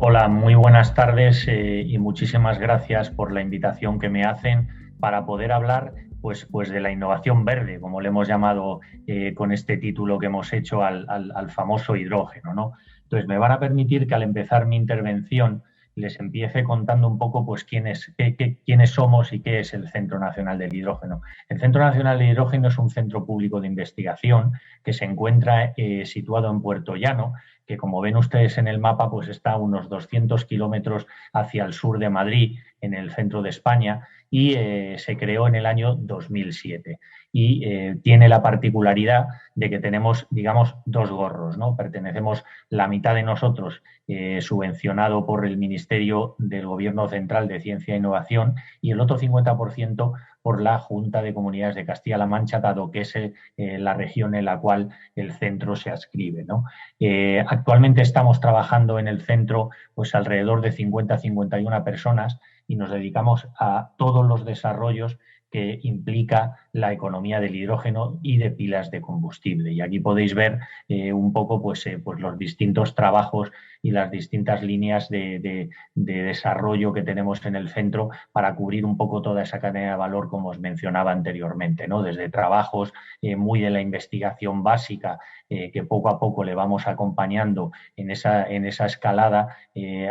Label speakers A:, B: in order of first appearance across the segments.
A: Hola, muy buenas tardes y muchísimas gracias por la invitación que me hacen para poder hablar pues de la innovación verde, como le hemos llamado con este título que hemos hecho al famoso hidrógeno, ¿no? Entonces, me van a permitir que al empezar mi intervención les empiece contando un poco pues quiénes somos y qué es el Centro Nacional del Hidrógeno. El Centro Nacional del Hidrógeno es un centro público de investigación que se encuentra situado en Puerto Llano, que como ven ustedes en el mapa, pues está a unos 200 kilómetros hacia el sur de Madrid, en el centro de España, y se creó en el año 2007. Y tiene la particularidad de que tenemos, digamos, dos gorros, ¿no? Pertenecemos la mitad de nosotros, subvencionado por el Ministerio del Gobierno Central de Ciencia e Innovación, y el otro 50% por la Junta de Comunidades de Castilla-La Mancha, dado que es la región en la cual el centro se adscribe, ¿no? Actualmente estamos trabajando en el centro pues alrededor de 50-51 personas y nos dedicamos a todos los desarrollos que implica la economía del hidrógeno y de pilas de combustible. Y aquí podéis ver un poco pues los distintos trabajos y las distintas líneas de desarrollo que tenemos en el centro para cubrir un poco toda esa cadena de valor, como os mencionaba anteriormente, ¿no? Desde trabajos muy de la investigación básica, que poco a poco le vamos acompañando en esa escalada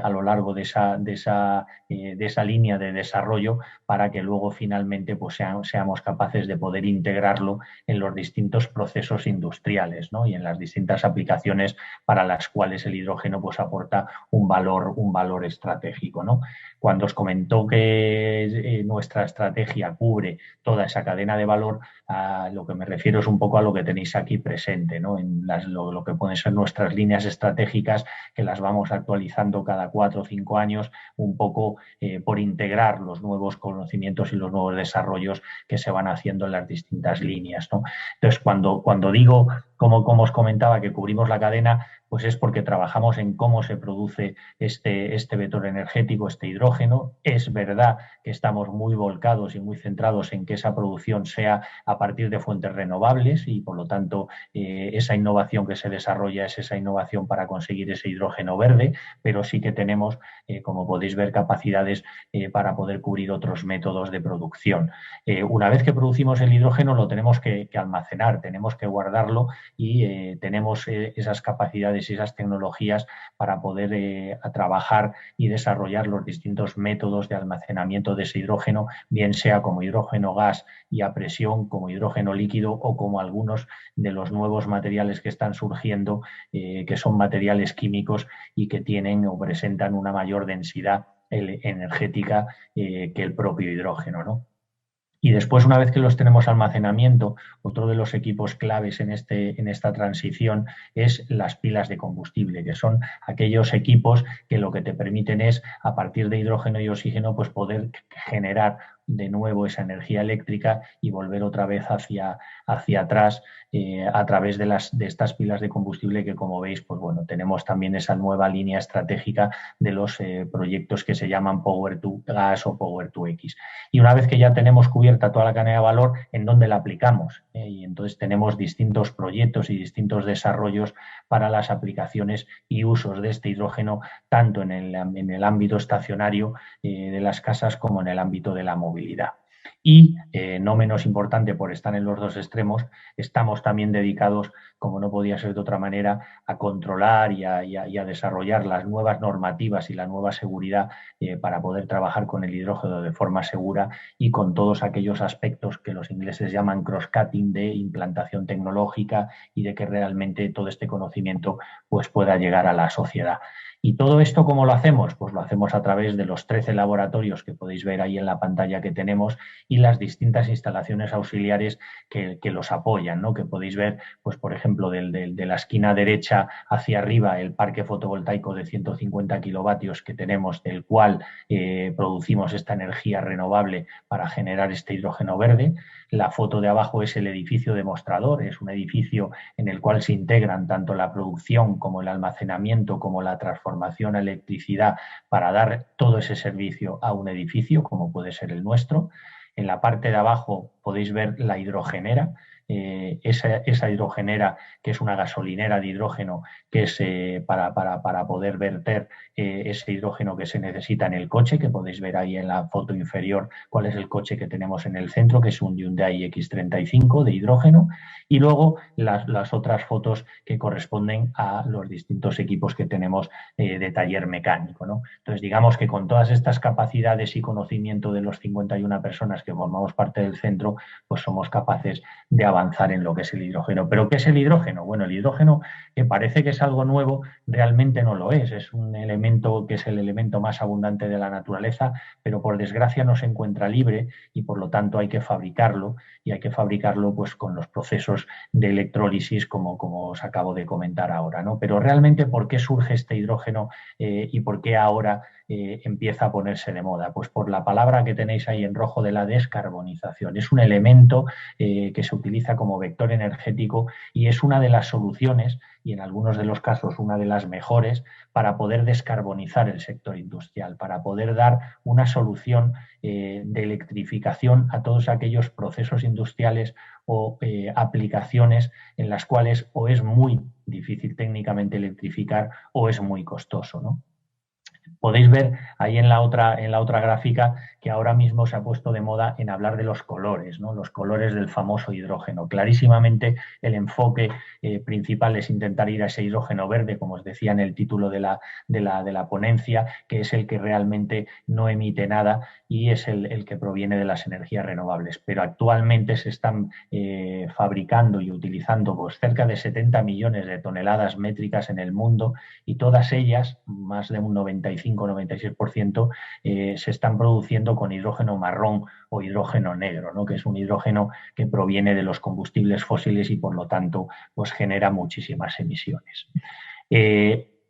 A: a lo largo de esa línea de desarrollo, para que luego finalmente pues seamos capaces de poder integrarlo en los distintos procesos industriales, ¿no? Y en las distintas aplicaciones para las cuales el hidrógeno pues aporta un valor estratégico, ¿no? Cuando os comentó que nuestra estrategia cubre toda esa cadena de valor, a lo que me refiero es un poco a lo que tenéis aquí presente, ¿no? En lo que pueden ser nuestras líneas estratégicas, que las vamos actualizando cada 4 o 5 años, un poco por integrar los nuevos conocimientos y los nuevos desarrollos que se van haciendo en las distintas líneas, ¿no? Entonces, cuando digo, como os comentaba, que cubrimos la cadena, pues es porque trabajamos en cómo se produce este vector energético, este hidrógeno. Es verdad que estamos muy volcados y muy centrados en que esa producción sea a partir de fuentes renovables y, por lo tanto, esa innovación que se desarrolla es esa innovación para conseguir ese hidrógeno verde, pero sí que tenemos, como podéis ver, capacidades para poder cubrir otros métodos de producción. Una vez que producimos el hidrógeno, lo tenemos que almacenar, tenemos que guardarlo y tenemos esas capacidades y esas tecnologías para poder trabajar y desarrollar los distintos métodos de almacenamiento de ese hidrógeno, bien sea como hidrógeno gas y a presión, como hidrógeno líquido o como algunos de los nuevos materiales que están surgiendo, que son materiales químicos y que tienen o presentan una mayor densidad energética que el propio hidrógeno, ¿no? Y después, una vez que los tenemos almacenamiento, otro de los equipos claves en esta transición es las pilas de combustible, que son aquellos equipos que lo que te permiten es, a partir de hidrógeno y oxígeno, pues poder generar de nuevo esa energía eléctrica y volver otra vez hacia atrás a través de estas pilas de combustible que, como veis, pues bueno, tenemos también esa nueva línea estratégica de los proyectos que se llaman Power to Gas o Power to X. Y una vez que ya tenemos cubierta toda la cadena de valor, ¿en dónde la aplicamos? Y entonces tenemos distintos proyectos y distintos desarrollos para las aplicaciones y usos de este hidrógeno, tanto en el ámbito estacionario de las casas como en el ámbito de la movilidad. Y, no menos importante por estar en los dos extremos, estamos también dedicados, como no podía ser de otra manera, a controlar y a desarrollar las nuevas normativas y la nueva seguridad para poder trabajar con el hidrógeno de forma segura y con todos aquellos aspectos que los ingleses llaman cross-cutting, de implantación tecnológica y de que realmente todo este conocimiento pues, pueda llegar a la sociedad. ¿Y todo esto cómo lo hacemos? Pues lo hacemos a través de los 13 laboratorios que podéis ver ahí en la pantalla que tenemos y las distintas instalaciones auxiliares que los apoyan, ¿no? Que podéis ver, pues por ejemplo, de la esquina derecha hacia arriba, el parque fotovoltaico de 150 kilovatios que tenemos, del cual producimos esta energía renovable para generar este hidrógeno verde. La foto de abajo es el edificio demostrador, es un edificio en el cual se integran tanto la producción como el almacenamiento como la transformación a electricidad para dar todo ese servicio a un edificio como puede ser el nuestro. En la parte de abajo podéis ver la hidrogenera, esa hidrogenera, que es una gasolinera de hidrógeno, que es para poder verter ese hidrógeno que se necesita en el coche, que podéis ver ahí en la foto inferior cuál es el coche que tenemos en el centro, que es un Hyundai X35 de hidrógeno, y luego las otras fotos que corresponden a los distintos equipos que tenemos de taller mecánico, ¿no? Entonces, digamos que con todas estas capacidades y conocimiento de los 51 personas que formamos parte del centro, pues somos capaces de avanzar en lo que es el hidrógeno. ¿Pero qué es el hidrógeno? Bueno, el hidrógeno, que parece que es algo nuevo, realmente no lo es. Es un elemento que es el elemento más abundante de la naturaleza, pero por desgracia no se encuentra libre y por lo tanto hay que fabricarlo, y hay que fabricarlo pues con los procesos de electrólisis como os acabo de comentar ahora, ¿no? Pero realmente, ¿por qué surge este hidrógeno y por qué ahora empieza a ponerse de moda? Pues por la palabra que tenéis ahí en rojo de la descarbonización. Es un elemento que se utiliza como vector energético y es una de las soluciones, y en algunos de los casos una de las mejores, para poder descarbonizar el sector industrial, para poder dar una solución de electrificación a todos aquellos procesos industriales o aplicaciones en las cuales o es muy difícil técnicamente electrificar o es muy costoso, ¿no? Podéis ver ahí en la otra gráfica que ahora mismo se ha puesto de moda en hablar de los colores, ¿no? Los colores del famoso hidrógeno. Clarísimamente el enfoque principal es intentar ir a ese hidrógeno verde, como os decía en el título de la ponencia, que es el que realmente no emite nada y es el que proviene de las energías renovables. Pero actualmente se están fabricando y utilizando pues, cerca de 70 millones de toneladas métricas en el mundo, y todas ellas, más de un 95-96%, se están produciendo con hidrógeno marrón o hidrógeno negro, ¿no? Que es un hidrógeno que proviene de los combustibles fósiles y por lo tanto pues, genera muchísimas emisiones.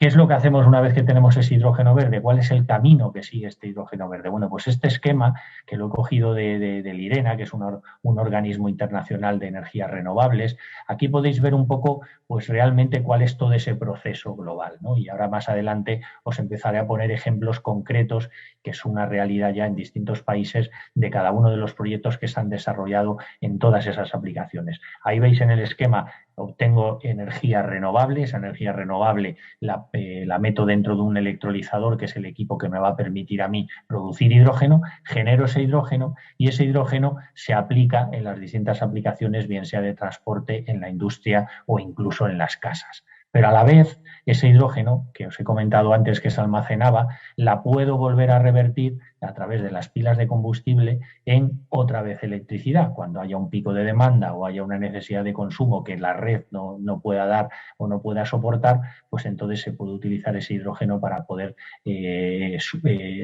A: ¿Qué es lo que hacemos una vez que tenemos ese hidrógeno verde? ¿Cuál es el camino que sigue este hidrógeno verde? Bueno, pues este esquema, que lo he cogido del IRENA, que es un organismo internacional de energías renovables, aquí podéis ver un poco pues realmente cuál es todo ese proceso global, ¿no? Y ahora más adelante os empezaré a poner ejemplos concretos, que es una realidad ya en distintos países, de cada uno de los proyectos que se han desarrollado en todas esas aplicaciones. Ahí veis en el esquema, obtengo energía renovable, esa energía renovable la meto dentro de un electrolizador, que es el equipo que me va a permitir a mí producir hidrógeno, genero ese hidrógeno y ese hidrógeno se aplica en las distintas aplicaciones, bien sea de transporte, en la industria o incluso en las casas. Pero a la vez, ese hidrógeno, que os he comentado antes que se almacenaba, la puedo volver a revertir a través de las pilas de combustible en otra vez electricidad. Cuando haya un pico de demanda o haya una necesidad de consumo que la red no pueda dar o no pueda soportar, pues entonces se puede utilizar ese hidrógeno para poder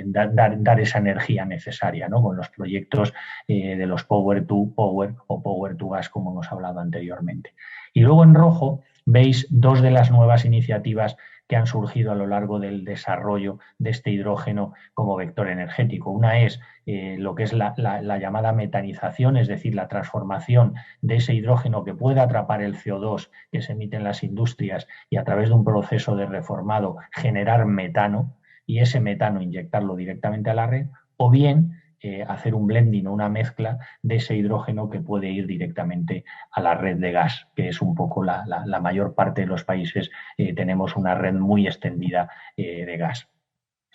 A: dar esa energía necesaria, ¿no? Con los proyectos de los Power to Power o Power to Gas, como hemos hablado anteriormente. Y luego en rojo veis dos de las nuevas iniciativas que han surgido a lo largo del desarrollo de este hidrógeno como vector energético. Una es lo que es la llamada metanización, es decir, la transformación de ese hidrógeno que puede atrapar el CO2 que se emite en las industrias y a través de un proceso de reformado generar metano, y ese metano inyectarlo directamente a la red, o bien hacer un blending o una mezcla de ese hidrógeno que puede ir directamente a la red de gas, que es un poco la mayor parte de los países tenemos una red muy extendida de gas.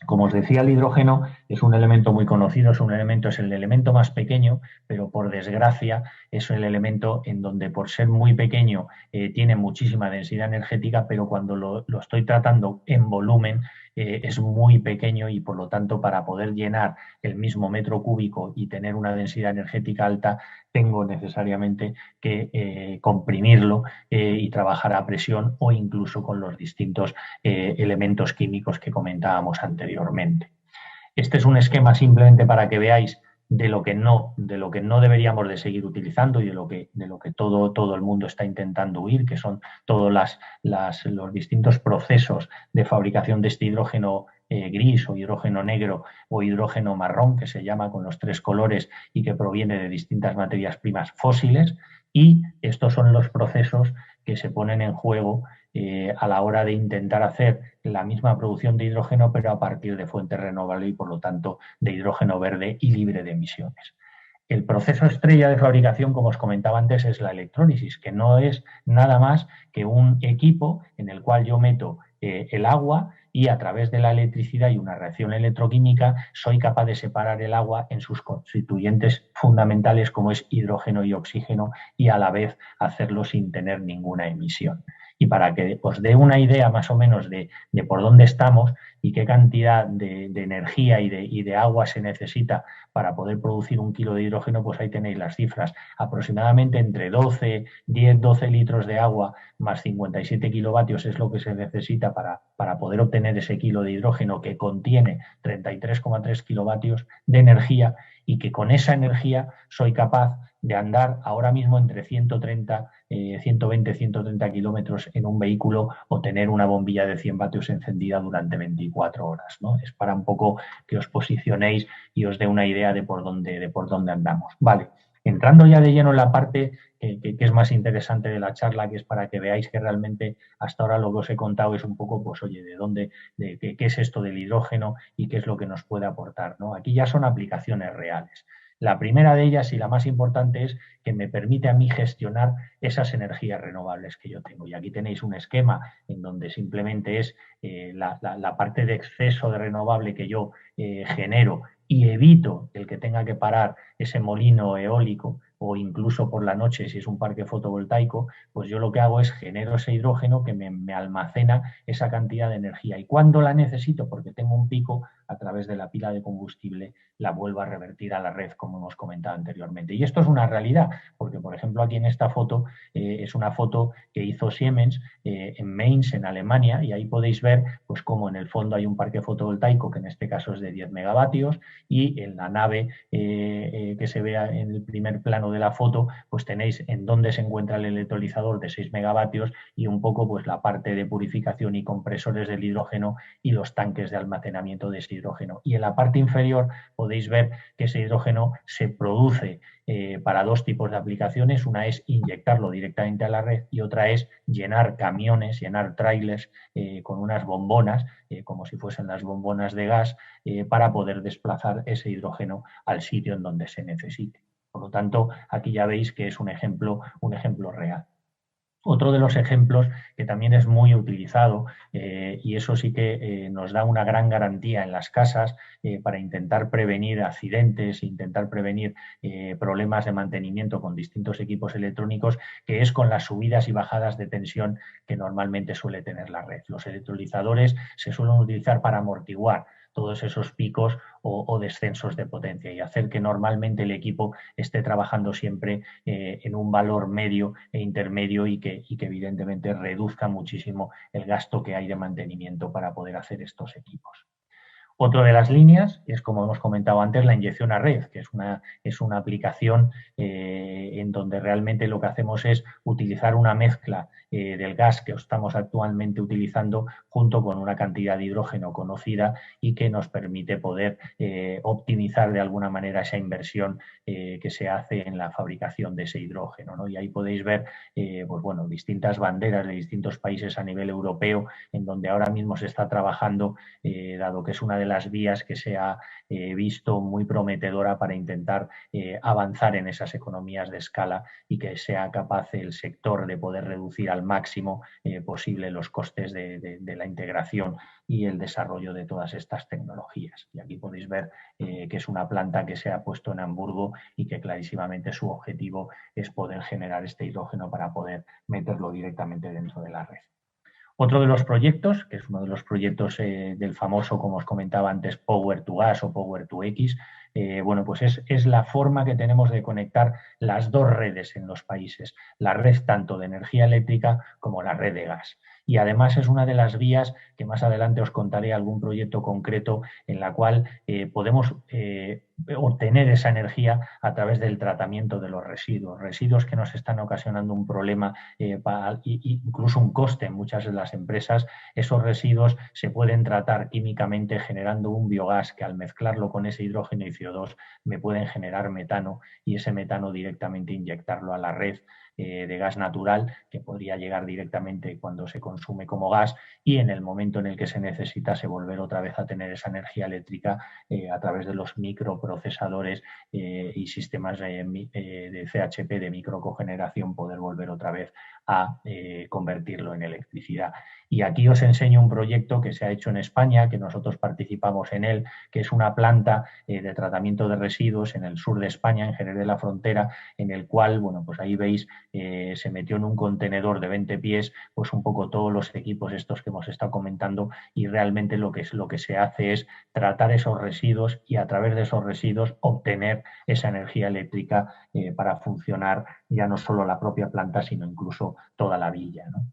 A: Como os decía, el hidrógeno es un elemento muy conocido, es el elemento más pequeño, pero por desgracia es el elemento en donde por ser muy pequeño tiene muchísima densidad energética, pero cuando lo estoy tratando en volumen es muy pequeño y por lo tanto para poder llenar el mismo metro cúbico y tener una densidad energética alta tengo necesariamente que comprimirlo y trabajar a presión o incluso con los distintos elementos químicos que comentábamos anteriormente. Este es un esquema simplemente para que veáis de lo que no deberíamos de seguir utilizando y de lo que todo el mundo está intentando huir, que son todos los distintos procesos de fabricación de este hidrógeno gris o hidrógeno negro o hidrógeno marrón, que se llama con los tres colores y que proviene de distintas materias primas fósiles, y estos son los procesos que se ponen en juego a la hora de intentar hacer la misma producción de hidrógeno, pero a partir de fuentes renovables y, por lo tanto, de hidrógeno verde y libre de emisiones. El proceso estrella de fabricación, como os comentaba antes, es la electrólisis, que no es nada más que un equipo en el cual yo meto el agua y a través de la electricidad y una reacción electroquímica soy capaz de separar el agua en sus constituyentes fundamentales como es hidrógeno y oxígeno y a la vez hacerlo sin tener ninguna emisión. Y para que os dé una idea más o menos de por dónde estamos y qué cantidad de energía y de agua se necesita para poder producir 1 kilo de hidrógeno, pues ahí tenéis las cifras. Aproximadamente entre 10-12 litros de agua más 57 kilovatios es lo que se necesita para poder obtener ese kilo de hidrógeno que contiene 33,3 kilovatios de energía y que con esa energía soy capaz de andar ahora mismo entre 120, 130 kilómetros en un vehículo o tener una bombilla de 100 vatios encendida durante 24 horas, ¿no? Es para un poco que os posicionéis y os dé una idea de por dónde andamos. Vale, entrando ya de lleno en la parte que es más interesante de la charla, que es para que veáis que realmente hasta ahora lo que os he contado es un poco, pues oye, qué es esto del hidrógeno y qué es lo que nos puede aportar, ¿no? Aquí ya son aplicaciones reales. La primera de ellas y la más importante es que me permite a mí gestionar esas energías renovables que yo tengo. Y aquí tenéis un esquema en donde simplemente es la parte de exceso de renovable que yo genero y evito el que tenga que parar ese molino eólico o incluso por la noche si es un parque fotovoltaico, pues yo lo que hago es genero ese hidrógeno que me almacena esa cantidad de energía. Y cuando la necesito, porque tengo un pico, a través de la pila de combustible la vuelvo a revertir a la red, como hemos comentado anteriormente. Y esto es una realidad, porque por ejemplo aquí en esta foto es una foto que hizo Siemens en Mainz, en Alemania, y ahí podéis ver pues cómo en el fondo hay un parque fotovoltaico que en este caso es de 10 megavatios y en la nave que se vea en el primer plano de la foto, pues tenéis en dónde se encuentra el electrolizador de 6 megavatios y un poco pues la parte de purificación y compresores del hidrógeno y los tanques de almacenamiento de ese hidrógeno. Y en la parte inferior podéis ver que ese hidrógeno se produce para dos tipos de aplicaciones. Una es inyectarlo directamente a la red y otra es llenar camiones, llenar trailers con unas bombonas, como si fuesen las bombonas de gas, para poder desplazar ese hidrógeno al sitio en donde se necesite. Por lo tanto, aquí ya veis que es un ejemplo real. Otro de los ejemplos que también es muy utilizado, y eso sí que nos da una gran garantía en las casas para intentar prevenir accidentes, intentar prevenir problemas de mantenimiento con distintos equipos electrónicos, que es con las subidas y bajadas de tensión que normalmente suele tener la red. Los electrolizadores se suelen utilizar para amortiguar todos esos picos o descensos de potencia y hacer que normalmente el equipo esté trabajando siempre en un valor medio e intermedio y que evidentemente reduzca muchísimo el gasto que hay de mantenimiento para poder hacer estos equipos. Otra de las líneas es, como hemos comentado antes, la inyección a red, que es una aplicación en donde realmente lo que hacemos es utilizar una mezcla del gas que estamos actualmente utilizando junto con una cantidad de hidrógeno conocida y que nos permite poder optimizar de alguna manera esa inversión que se hace en la fabricación de ese hidrógeno, ¿no? Y ahí podéis ver pues bueno, distintas banderas de distintos países a nivel europeo en donde ahora mismo se está trabajando, dado que es una de las vías que se ha visto muy prometedora para intentar avanzar en esas economías de escala y que sea capaz el sector de poder reducir al máximo posible los costes de la integración y el desarrollo de todas estas tecnologías. Y aquí podéis ver que es una planta que se ha puesto en Hamburgo y que clarísimamente su objetivo es poder generar este hidrógeno para poder meterlo directamente dentro de la red. Otro de los proyectos, que es uno de los proyectos del famoso, como os comentaba antes, Power to Gas o Power to X, bueno, pues es la forma que tenemos de conectar las dos redes en los países, la red tanto de energía eléctrica como la red de gas. Y además es una de las vías que más adelante os contaré algún proyecto concreto en la cual podemos obtener esa energía a través del tratamiento de los residuos que nos están ocasionando un problema, incluso un coste en muchas de las empresas. Esos residuos se pueden tratar químicamente generando un biogás que al mezclarlo con ese hidrógeno y CO2 me pueden generar metano y ese metano directamente inyectarlo a la red de gas natural que podría llegar directamente cuando se consume como gas, y en el momento en el que se necesitase volver otra vez a tener esa energía eléctrica a través de los microprocesadores y sistemas de CHP de microcogeneración, poder volver otra vez a convertirlo en electricidad. Y aquí os enseño un proyecto que se ha hecho en España, que nosotros participamos en él, que es una planta de tratamiento de residuos en el sur de España, en Jerez de la Frontera, en el cual, bueno, pues ahí veis, se metió en un contenedor de 20 pies, pues un poco todos los equipos estos que hemos estado comentando, y realmente lo que se hace es tratar esos residuos y a través de esos residuos obtener esa energía eléctrica para funcionar ya no solo la propia planta, sino incluso toda la villa, ¿no?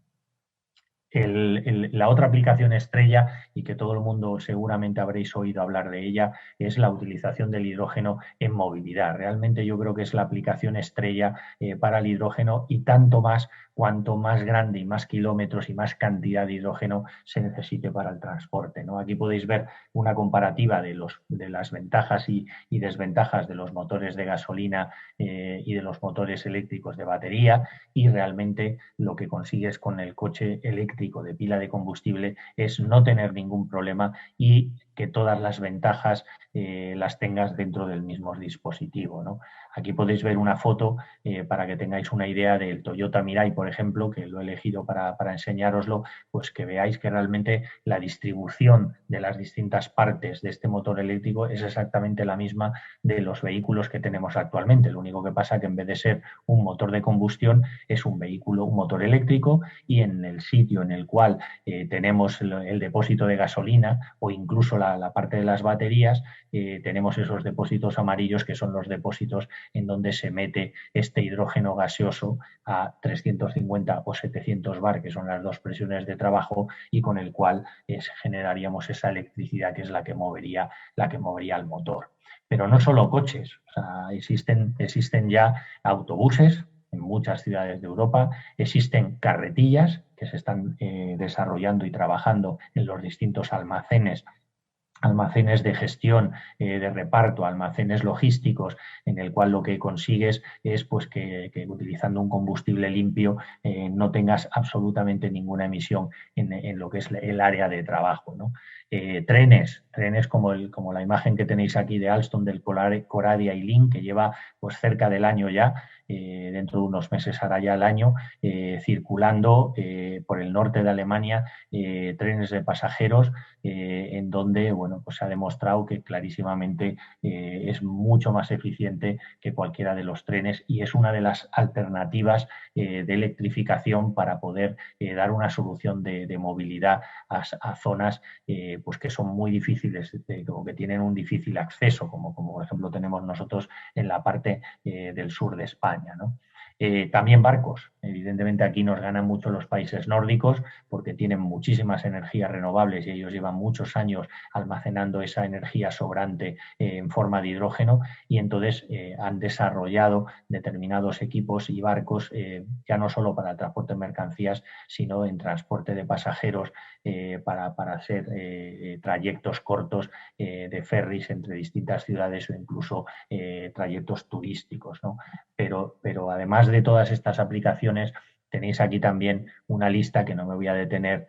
A: La otra aplicación estrella, y que todo el mundo seguramente habréis oído hablar de ella, es la utilización del hidrógeno en movilidad. Realmente yo creo que es la aplicación estrella para el hidrógeno, y tanto más cuanto más grande y más kilómetros y más cantidad de hidrógeno se necesite para el transporte, ¿no? Aquí podéis ver una comparativa de las ventajas y desventajas de los motores de gasolina y de los motores eléctricos de batería, y realmente lo que consigues con el coche eléctrico de pila de combustible es no tener ningún problema y que todas las ventajas las tengas dentro del mismo dispositivo, ¿no? Aquí podéis ver una foto para que tengáis una idea del Toyota Mirai, por ejemplo, que lo he elegido para enseñároslo, pues que veáis que realmente la distribución de las distintas partes de este motor eléctrico es exactamente la misma de los vehículos que tenemos actualmente. Lo único que pasa que en vez de ser un motor de combustión, es un vehículo, un motor eléctrico, y en el sitio en el cual tenemos el depósito de gasolina o incluso la parte de las baterías, tenemos esos depósitos amarillos que son los depósitos en donde se mete este hidrógeno gaseoso a 350 o 700 bar, que son las dos presiones de trabajo, y con el cual generaríamos esa electricidad que es la que movería el motor. Pero no solo coches, o sea, existen ya autobuses en muchas ciudades de Europa, existen carretillas que se están desarrollando y trabajando en los distintos almacenes de gestión, de reparto, almacenes logísticos, en el cual lo que consigues es pues, que utilizando un combustible limpio no tengas absolutamente ninguna emisión en lo que es el área de trabajo, ¿no? Trenes como la imagen que tenéis aquí de Alstom, del Coradia y Link, que lleva pues, cerca del año ya, dentro de unos meses hará ya el año, circulando por el norte de Alemania, trenes de pasajeros, en donde bueno, pues se ha demostrado que clarísimamente es mucho más eficiente que cualquiera de los trenes, y es una de las alternativas de electrificación para poder dar una solución de movilidad a zonas pues que son muy difíciles o que tienen un difícil acceso, como por ejemplo tenemos nosotros en la parte del sur de España, ¿no? También barcos. Evidentemente aquí nos ganan mucho los países nórdicos porque tienen muchísimas energías renovables y ellos llevan muchos años almacenando esa energía sobrante en forma de hidrógeno, y entonces han desarrollado determinados equipos y barcos ya no solo para el transporte de mercancías, sino en transporte de pasajeros para hacer trayectos cortos de ferries entre distintas ciudades o incluso trayectos turísticos, ¿no? Pero además de todas estas aplicaciones, tenéis aquí también una lista que no me voy a detener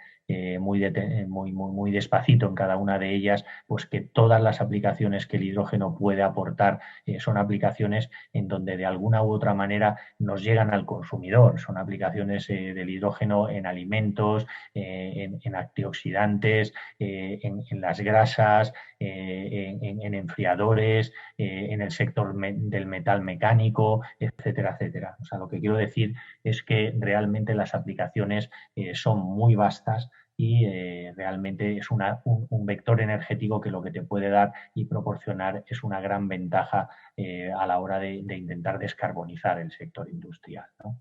A: muy despacito en cada una de ellas, pues que todas las aplicaciones que el hidrógeno puede aportar son aplicaciones en donde de alguna u otra manera nos llegan al consumidor. Son aplicaciones del hidrógeno en alimentos, en antioxidantes, en las grasas, en enfriadores, en el sector del metal mecánico, etcétera, etcétera. O sea, lo que quiero decir es que realmente las aplicaciones son muy vastas y realmente es un vector energético que lo que te puede dar y proporcionar es una gran ventaja a la hora de intentar descarbonizar el sector industrial, ¿no?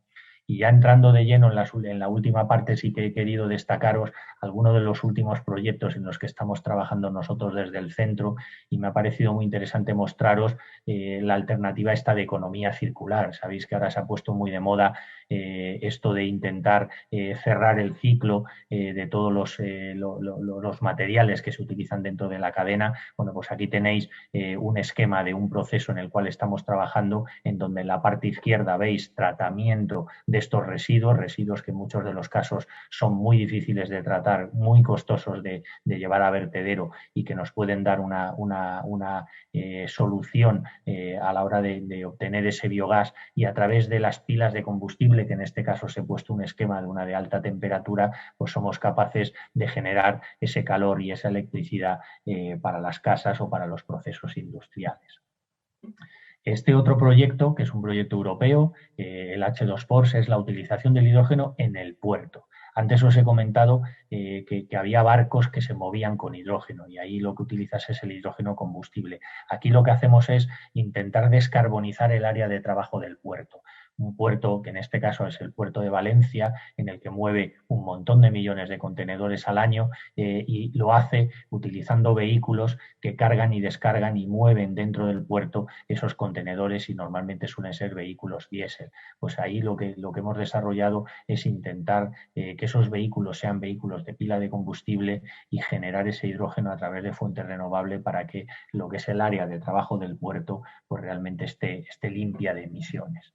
A: Y ya entrando de lleno en la última parte, sí que he querido destacaros algunos de los últimos proyectos en los que estamos trabajando nosotros desde el centro, y me ha parecido muy interesante mostraros la alternativa esta de economía circular. Sabéis que ahora se ha puesto muy de moda esto de intentar cerrar el ciclo de todos los materiales que se utilizan dentro de la cadena. Bueno, pues aquí tenéis un esquema de un proceso en el cual estamos trabajando, en donde en la parte izquierda veis tratamiento de estos residuos que en muchos de los casos son muy difíciles de tratar, muy costosos de llevar a vertedero y que nos pueden dar una solución a la hora de obtener ese biogás, y a través de las pilas de combustible, que en este caso se ha puesto un esquema de una de alta temperatura, pues somos capaces de generar ese calor y esa electricidad para las casas o para los procesos industriales. Este otro proyecto, que es un proyecto europeo, el H2Ports, es la utilización del hidrógeno en el puerto. Antes os he comentado que había barcos que se movían con hidrógeno y ahí lo que utilizas es el hidrógeno combustible. Aquí lo que hacemos es intentar descarbonizar el área de trabajo del puerto. Un puerto que en este caso es el puerto de Valencia, en el que mueve un montón de millones de contenedores al año y lo hace utilizando vehículos que cargan y descargan y mueven dentro del puerto esos contenedores, y normalmente suelen ser vehículos diésel. Pues ahí lo que hemos desarrollado es intentar que esos vehículos sean vehículos de pila de combustible y generar ese hidrógeno a través de fuentes renovables para que lo que es el área de trabajo del puerto pues realmente esté limpia de emisiones.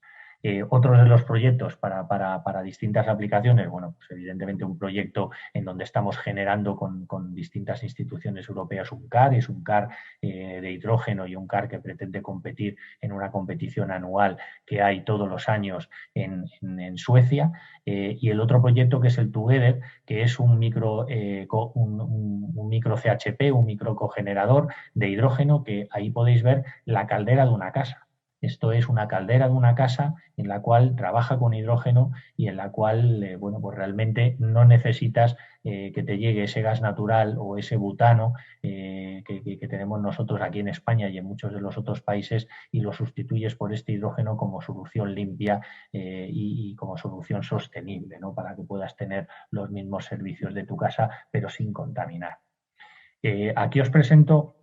A: Otros de los proyectos para distintas aplicaciones, bueno, pues evidentemente un proyecto en donde estamos generando con distintas instituciones europeas un CAR, es un CAR de hidrógeno y un CAR que pretende competir en una competición anual que hay todos los años en Suecia, y el otro proyecto que es el Together, que es un micro CHP, un micro cogenerador de hidrógeno, que ahí podéis ver la caldera de una casa. Esto es una caldera de una casa en la cual trabaja con hidrógeno y en la cual, bueno, pues realmente no necesitas que te llegue ese gas natural o ese butano que tenemos nosotros aquí en España y en muchos de los otros países, y lo sustituyes por este hidrógeno como solución limpia y como solución sostenible, ¿no? Para que puedas tener los mismos servicios de tu casa, pero sin contaminar. Aquí os presento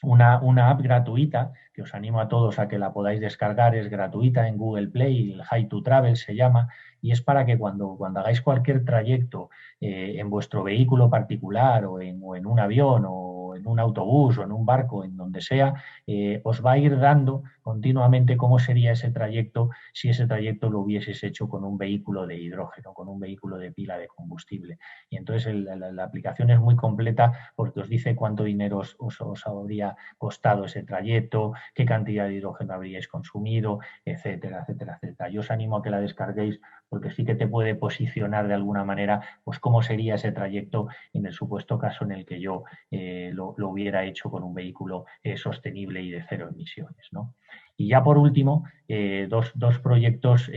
A: una app gratuita que os animo a todos a que la podáis descargar. Es gratuita en Google Play, el Hy2Travel se llama, y es para que cuando hagáis cualquier trayecto en vuestro vehículo particular o en un avión o en un autobús o en un barco, en donde sea, os va a ir dando continuamente cómo sería ese trayecto si ese trayecto lo hubieses hecho con un vehículo de hidrógeno, con un vehículo de pila de combustible. Y entonces la aplicación es muy completa porque os dice cuánto dinero os habría costado ese trayecto, qué cantidad de hidrógeno habríais consumido, etcétera, etcétera, etcétera. Yo os animo a que la descarguéis porque sí que te puede posicionar de alguna manera pues cómo sería ese trayecto en el supuesto caso en el que yo lo hubiera hecho con un vehículo sostenible y de cero emisiones, ¿no? Y ya por último, dos proyectos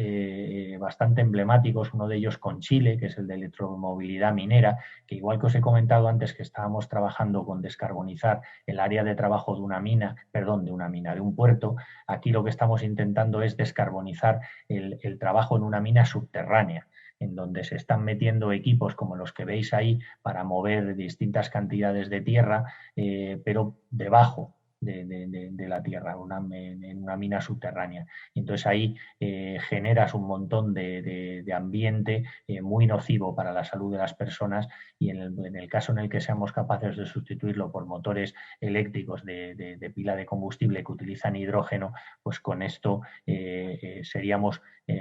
A: bastante emblemáticos, uno de ellos con Chile, que es el de electromovilidad minera, que igual que os he comentado antes que estábamos trabajando con descarbonizar el área de trabajo de de un puerto, aquí lo que estamos intentando es descarbonizar el trabajo en una mina subterránea, en donde se están metiendo equipos como los que veis ahí para mover distintas cantidades de tierra, pero debajo de la tierra, en una mina subterránea. Y entonces ahí generas un montón de ambiente muy nocivo para la salud de las personas, y en el caso en el que seamos capaces de sustituirlo por motores eléctricos de pila de combustible que utilizan hidrógeno, pues con esto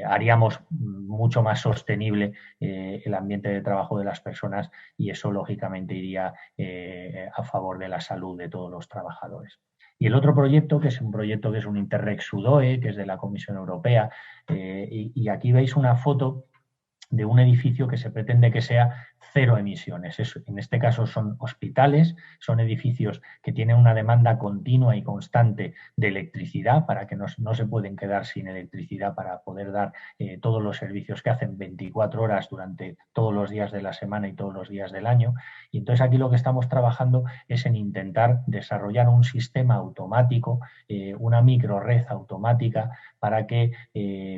A: haríamos mucho más sostenible el ambiente de trabajo de las personas, y eso lógicamente iría a favor de la salud de todos los trabajadores. Y el otro proyecto, que es un proyecto que es un Interreg SUDOE, que es de la Comisión Europea, y aquí veis una foto de un edificio que se pretende que sea cero emisiones. En este caso son hospitales, son edificios que tienen una demanda continua y constante de electricidad, para que no se pueden quedar sin electricidad para poder dar todos los servicios que hacen 24 horas durante todos los días de la semana y todos los días del año. Y entonces aquí lo que estamos trabajando es en intentar desarrollar un sistema automático, una microred automática, para que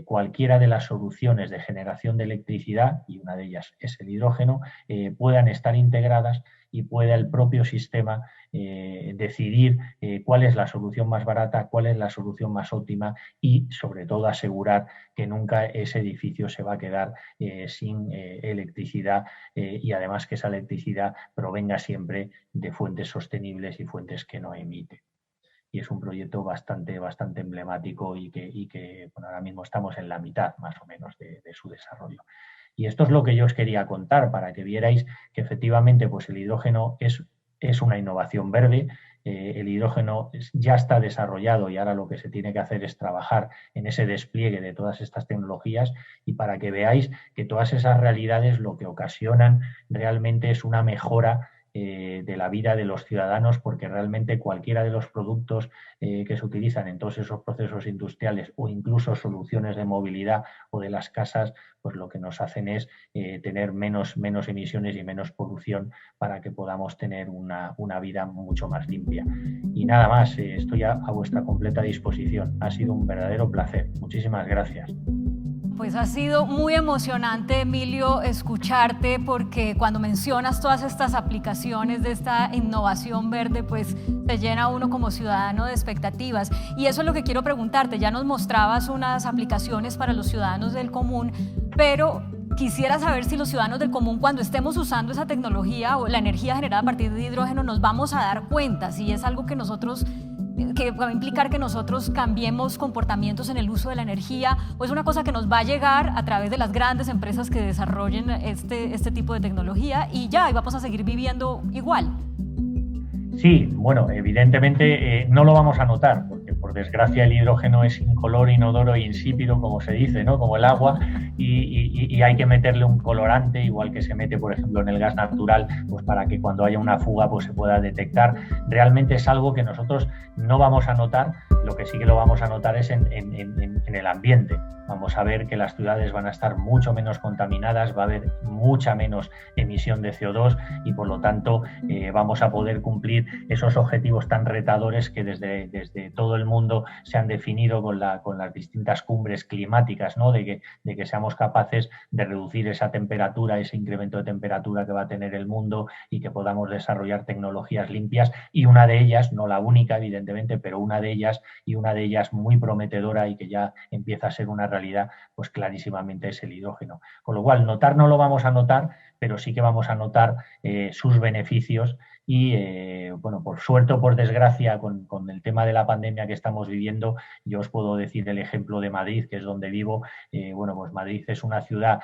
A: cualquiera de las soluciones de generación de electricidad, y una de ellas es el hidrógeno, puedan estar integradas y pueda el propio sistema decidir cuál es la solución más barata, cuál es la solución más óptima, y sobre todo asegurar que nunca ese edificio se va a quedar sin electricidad, y además que esa electricidad provenga siempre de fuentes sostenibles y fuentes que no emiten. y es un proyecto bastante emblemático y que bueno, ahora mismo estamos en la mitad más o menos de su desarrollo. Y esto es lo que yo os quería contar para que vierais que efectivamente pues el hidrógeno es una innovación verde. El hidrógeno ya está desarrollado y ahora lo que se tiene que hacer es trabajar en ese despliegue de todas estas tecnologías, y para que veáis que todas esas realidades lo que ocasionan realmente es una mejora de la vida de los ciudadanos, porque realmente cualquiera de los productos que se utilizan en todos esos procesos industriales o incluso soluciones de movilidad o de las casas, pues lo que nos hacen es tener menos emisiones y menos polución para que podamos tener una vida mucho más limpia. Y nada más, estoy a vuestra completa disposición. Ha sido un verdadero placer. Muchísimas gracias.
B: Pues ha sido muy emocionante, Emilio, escucharte, porque cuando mencionas todas estas aplicaciones de esta innovación verde, pues te llena uno como ciudadano de expectativas. Y eso es lo que quiero preguntarte. Ya nos mostrabas unas aplicaciones para los ciudadanos del común, pero quisiera saber si los ciudadanos del común, cuando estemos usando esa tecnología o la energía generada a partir de hidrógeno, nos vamos a dar cuenta si es algo que va a implicar que nosotros cambiemos comportamientos en el uso de la energía, o es una cosa que nos va a llegar a través de las grandes empresas que desarrollen este tipo de tecnología y vamos a seguir viviendo igual.
A: Sí, bueno, evidentemente no lo vamos a notar, porque por desgracia el hidrógeno es incoloro, inodoro e insípido, como se dice, ¿no? Como el agua, y hay que meterle un colorante, igual que se mete, por ejemplo, en el gas natural, pues para que cuando haya una fuga pues se pueda detectar. Realmente es algo que nosotros no vamos a notar. Lo que sí que lo vamos a notar es en el ambiente. Vamos a ver que las ciudades van a estar mucho menos contaminadas, va a haber mucha menos emisión de CO2 y por lo tanto vamos a poder cumplir esos objetivos tan retadores que desde todo el mundo se han definido con las distintas cumbres climáticas, ¿no? de que seamos capaces de reducir esa temperatura, ese incremento de temperatura que va a tener el mundo, y que podamos desarrollar tecnologías limpias, y una de ellas, no la única evidentemente, pero una de ellas muy prometedora y que ya empieza a ser una realidad, pues clarísimamente es el hidrógeno. Con lo cual, notar no lo vamos a notar, pero sí que vamos a notar sus beneficios. Y bueno, por suerte o por desgracia, con el tema de la pandemia que estamos viviendo, yo os puedo decir el ejemplo de Madrid, que es donde vivo. Bueno, pues Madrid es una ciudad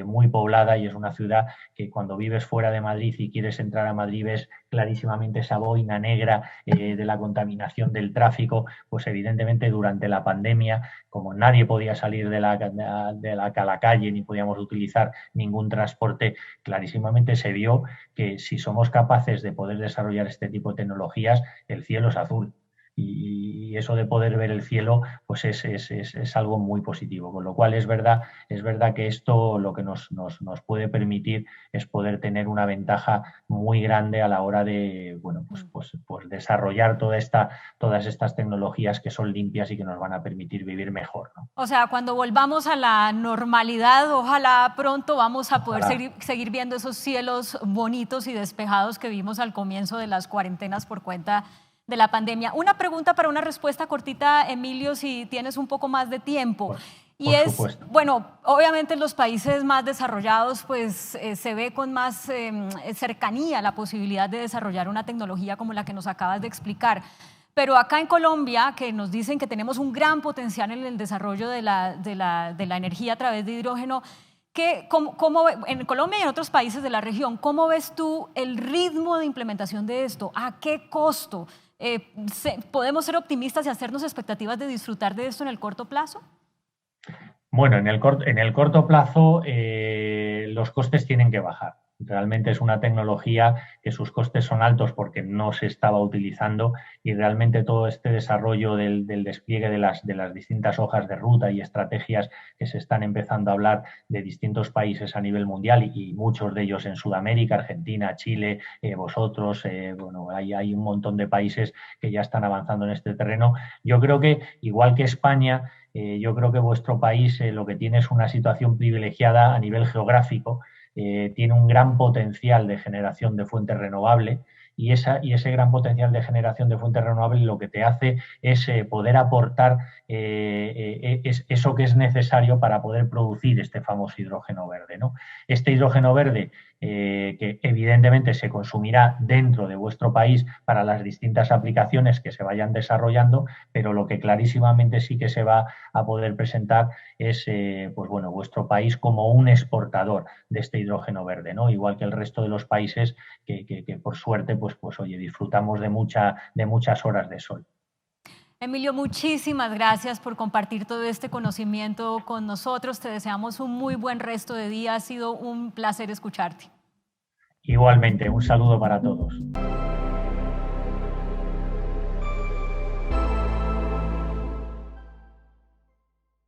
A: muy poblada, y es una ciudad que cuando vives fuera de Madrid y quieres entrar a Madrid ves clarísimamente esa boina negra de la contaminación del tráfico. Pues evidentemente durante la pandemia, como nadie podía salir de la calle ni podíamos utilizar ningún transporte, clarísimamente se vio que si somos capaces de poder desarrollar este tipo de tecnologías, el cielo es azul. Y eso de poder ver el cielo pues es algo muy positivo. Con lo cual es verdad que esto lo que nos puede permitir es poder tener una ventaja muy grande a la hora de pues desarrollar todas estas tecnologías que son limpias y que nos van a permitir vivir mejor, ¿no?
B: O sea, cuando volvamos a la normalidad, ojalá pronto vamos a poder seguir viendo esos cielos bonitos y despejados que vimos al comienzo de las cuarentenas por cuenta de la pandemia. Una pregunta para una respuesta cortita, Emilio, si tienes un poco más de tiempo. Y es, supuesto. Bueno, obviamente en los países más desarrollados pues se ve con más cercanía la posibilidad de desarrollar una tecnología como la que nos acabas de explicar. Pero acá en Colombia, que nos dicen que tenemos un gran potencial en el desarrollo de la energía a través de hidrógeno, en Colombia y en otros países de la región, ¿cómo ves tú el ritmo de implementación de esto? ¿A qué costo? ¿Podemos ser optimistas y hacernos expectativas de disfrutar de esto en el corto plazo?
A: Bueno, en el corto plazo los costes tienen que bajar. Realmente es una tecnología que sus costes son altos porque no se estaba utilizando, y realmente todo este desarrollo del despliegue de las distintas hojas de ruta y estrategias que se están empezando a hablar de distintos países a nivel mundial, y muchos de ellos en Sudamérica, Argentina, Chile, vosotros, bueno, hay un montón de países que ya están avanzando en este terreno. Yo creo que, igual que España, yo creo que vuestro país lo que tiene es una situación privilegiada a nivel geográfico. Tiene un gran potencial de generación de fuentes renovables, y ese gran potencial de generación de fuentes renovables lo que te hace es poder aportar eso que es necesario para poder producir este famoso hidrógeno verde, ¿no? Este hidrógeno verde que evidentemente se consumirá dentro de vuestro país para las distintas aplicaciones que se vayan desarrollando, pero lo que clarísimamente sí que se va a poder presentar es pues bueno, vuestro país como un exportador de este hidrógeno verde, ¿no? Igual que el resto de los países que por suerte pues oye, disfrutamos de muchas horas de sol.
B: Emilio, muchísimas gracias por compartir todo este conocimiento con nosotros. Te deseamos un muy buen resto de día. Ha sido un placer escucharte.
A: Igualmente, un saludo para todos.